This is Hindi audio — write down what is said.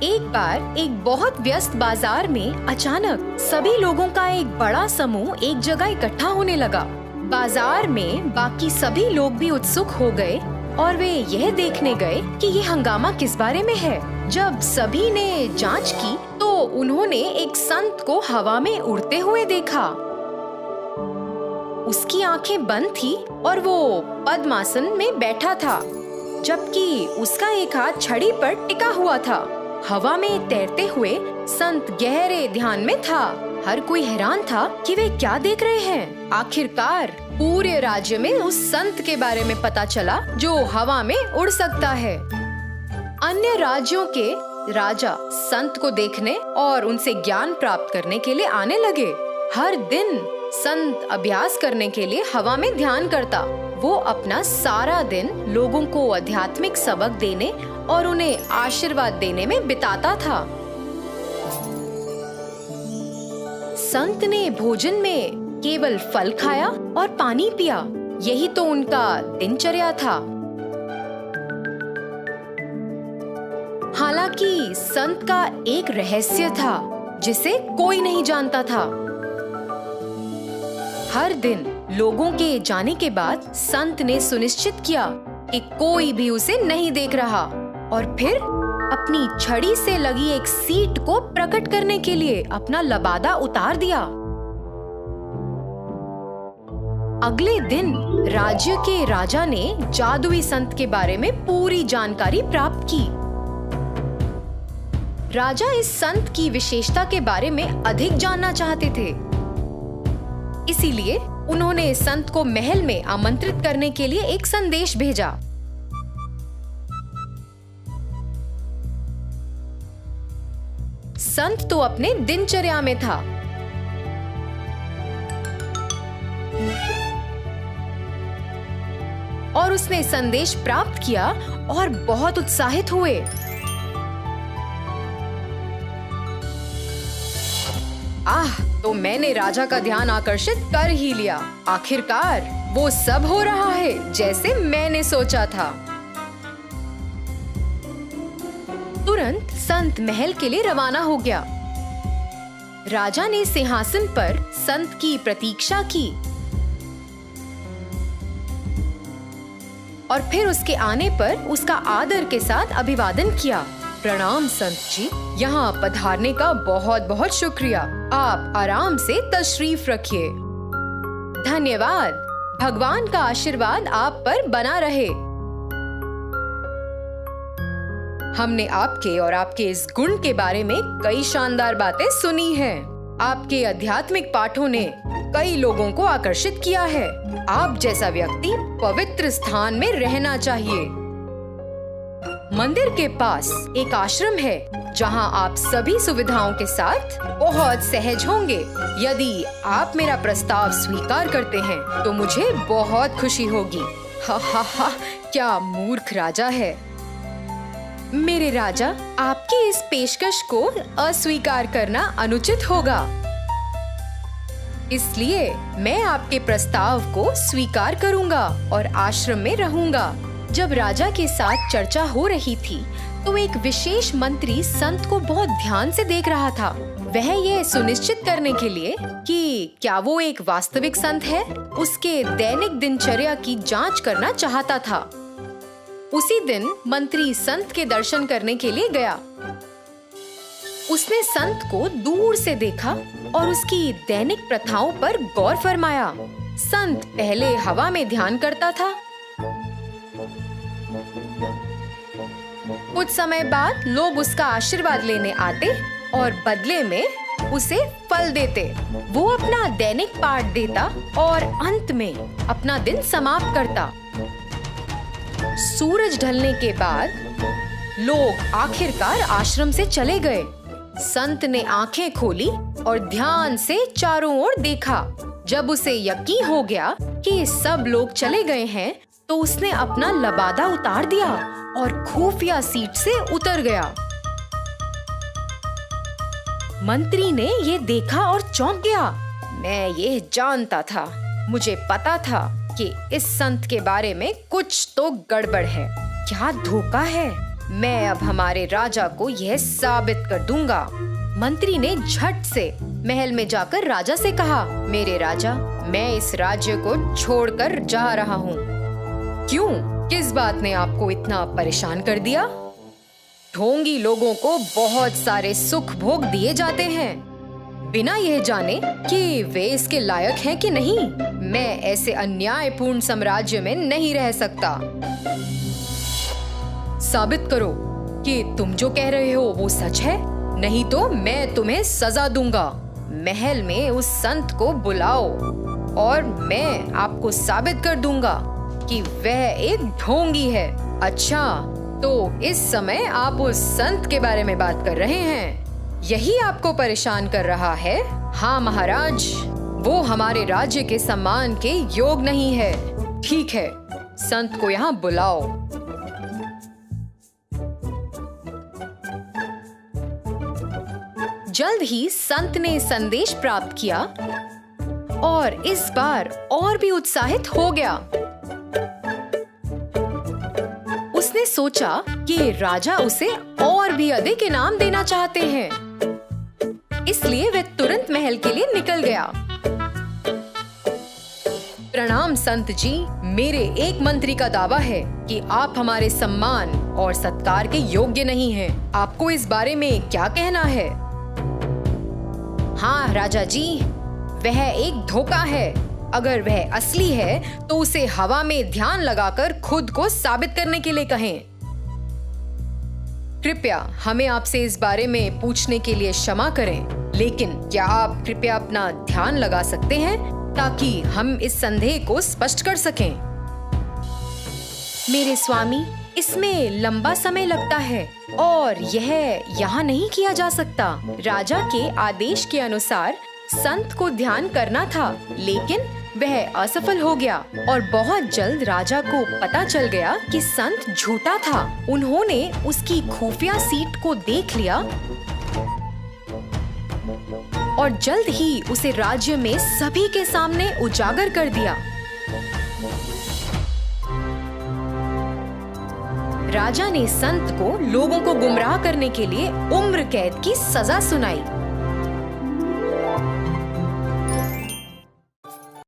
एक बार एक बहुत व्यस्त बाजार में अचानक सभी लोगों का एक बड़ा समूह एक जगह इकट्ठा होने लगा। बाजार में बाकी सभी लोग भी उत्सुक हो गए और वे यह देखने गए कि ये हंगामा किस बारे में है। जब सभी ने जांच की तो उन्होंने एक संत को हवा में उड़ते हुए देखा। उसकी आंखें बंद थी और वो पद्मासन में बैठा था, जबकि उसका एक हाथ छड़ी पर टिका हुआ था। हवा में तैरते हुए संत गहरे ध्यान में था। हर कोई हैरान था कि वे क्या देख रहे हैं। आखिरकार पूरे राज्य में उस संत के बारे में पता चला जो हवा में उड़ सकता है। अन्य राज्यों के राजा संत को देखने और उनसे ज्ञान प्राप्त करने के लिए आने लगे। हर दिन संत अभ्यास करने के लिए हवा में ध्यान करता। वो अपना सारा दिन लोगों को आध्यात्मिक सबक देने और उन्हें आशीर्वाद देने में बिताता था। संत ने भोजन में केवल फल खाया और पानी पिया। यही तो उनका दिनचर्या था। हालांकि संत का एक रहस्य था जिसे कोई नहीं जानता था। हर दिन लोगों के जाने के बाद संत ने सुनिश्चित किया कि कोई भी उसे नहीं देख रहा और फिर अपनी छड़ी से लगी एक सीट को प्रकट करने के लिए अपना लबादा उतार दिया। अगले दिन राज्य के राजा ने जादुई संत के बारे में पूरी जानकारी प्राप्त की। राजा इस संत की विशेषता के बारे में अधिक जानना चाहते थे, इसीलिए उन्होंने संत को महल में आमंत्रित करने के लिए एक संदेश भेजा। संत तो अपने दिनचर्या में था। और उसने संदेश प्राप्त किया और बहुत उत्साहित हुए। तो मैंने राजा का ध्यान आकर्षित कर ही लिया। आखिरकार वो सब हो रहा है जैसे मैंने सोचा था। तुरंत संत महल के लिए रवाना हो गया। राजा ने सिंहासन पर संत की प्रतीक्षा की और फिर उसके आने पर उसका आदर के साथ अभिवादन किया। प्रणाम संत जी, यहाँ पधारने का बहुत बहुत शुक्रिया। आप आराम से तशरीफ रखिए। धन्यवाद। भगवान का आशीर्वाद आप पर बना रहे। हमने आपके और आपके इस गुण के बारे में कई शानदार बातें सुनी हैं। आपके आध्यात्मिक पाठों ने कई लोगों को आकर्षित किया है। आप जैसा व्यक्ति पवित्र स्थान में रहना चाहिए। मंदिर के पास एक आश्रम है जहां आप सभी सुविधाओं के साथ बहुत सहज होंगे। यदि आप मेरा प्रस्ताव स्वीकार करते हैं तो मुझे बहुत खुशी होगी। हा हा हा, क्या मूर्ख राजा है। मेरे राजा, आपकी इस पेशकश को अस्वीकार करना अनुचित होगा, इसलिए मैं आपके प्रस्ताव को स्वीकार करूंगा और आश्रम में रहूंगा। जब राजा के साथ चर्चा हो रही थी तो एक विशेष मंत्री संत को बहुत ध्यान से देख रहा था। वह यह सुनिश्चित करने के लिए कि क्या वो एक वास्तविक संत है, उसके दैनिक दिनचर्या की जांच करना चाहता था। उसी दिन मंत्री संत के दर्शन करने के लिए गया। उसने संत को दूर से देखा और उसकी दैनिक प्रथाओं पर गौर फरमाया। संत पहले हवा में ध्यान करता था। कुछ समय बाद लोग उसका आशीर्वाद लेने आते और बदले में उसे फल देते। वो अपना दैनिक पाठ देता और अंत में अपना दिन समाप्त करता। सूरज ढलने के बाद लोग आखिरकार आश्रम से चले गए। संत ने आंखें खोली और ध्यान से चारों ओर देखा। जब उसे यकीन हो गया कि सब लोग चले गए हैं तो उसने अपना लबादा उतार दिया और खुफिया सीट से उतर गया। मंत्री ने ये देखा और चौंक गया। मैं ये जानता था, मुझे पता था कि इस संत के बारे में कुछ तो गड़बड़ है। क्या धोखा है। मैं अब हमारे राजा को यह साबित कर दूंगा। मंत्री ने झट से महल में जाकर राजा से कहा, मेरे राजा, मैं इस राज्य को छोड़कर जा रहा हूँ। क्यों? किस बात ने आपको इतना परेशान कर दिया? ढोंगी लोगों को बहुत सारे सुख भोग दिए जाते हैं, बिना यह जाने कि वे इसके लायक हैं कि नहीं। मैं ऐसे अन्यायपूर्ण साम्राज्य में नहीं रह सकता। साबित करो कि तुम जो कह रहे हो वो सच है, नहीं तो मैं तुम्हें सजा दूंगा। महल में उस संत को बुलाओ और मैं आपको साबित कर दूंगा कि वह एक ढोंगी है। अच्छा, तो इस समय आप उस संत के बारे में बात कर रहे हैं? यही आपको परेशान कर रहा है? हाँ महाराज, वो हमारे राज्य के सम्मान के योग नहीं है। ठीक है, संत को यहाँ बुलाओ। जल्द ही संत ने संदेश प्राप्त किया और इस बार और भी उत्साहित हो गया। उसने सोचा कि राजा उसे और भी अधिक इनाम देना चाहते हैं, इसलिए वह तुरंत महल के लिए निकल गया। प्रणाम संत जी, मेरे एक मंत्री का दावा है कि आप हमारे सम्मान और सत्कार के योग्य नहीं हैं। आपको इस बारे में क्या कहना है? हाँ राजा जी, वह एक धोखा है। अगर वह असली है तो उसे हवा में ध्यान लगाकर खुद को साबित करने के लिए कहें। कृपया हमें आपसे इस बारे में पूछने के लिए क्षमा करें, लेकिन क्या आप कृपया अपना ध्यान लगा सकते हैं ताकि हम इस संदेह को स्पष्ट कर सकें? मेरे स्वामी, इसमें लंबा समय लगता है और यह यहाँ नहीं किया जा सकता। राजा के आदेश के अनुसार संत को ध्यान करना था, लेकिन वह असफल हो गया और बहुत जल्द राजा को पता चल गया कि संत झूठा था। उन्होंने उसकी खुफिया सीट को देख लिया और जल्द ही उसे राज्य में सभी के सामने उजागर कर दिया। राजा ने संत को लोगों को गुमराह करने के लिए उम्र कैद की सजा सुनाई।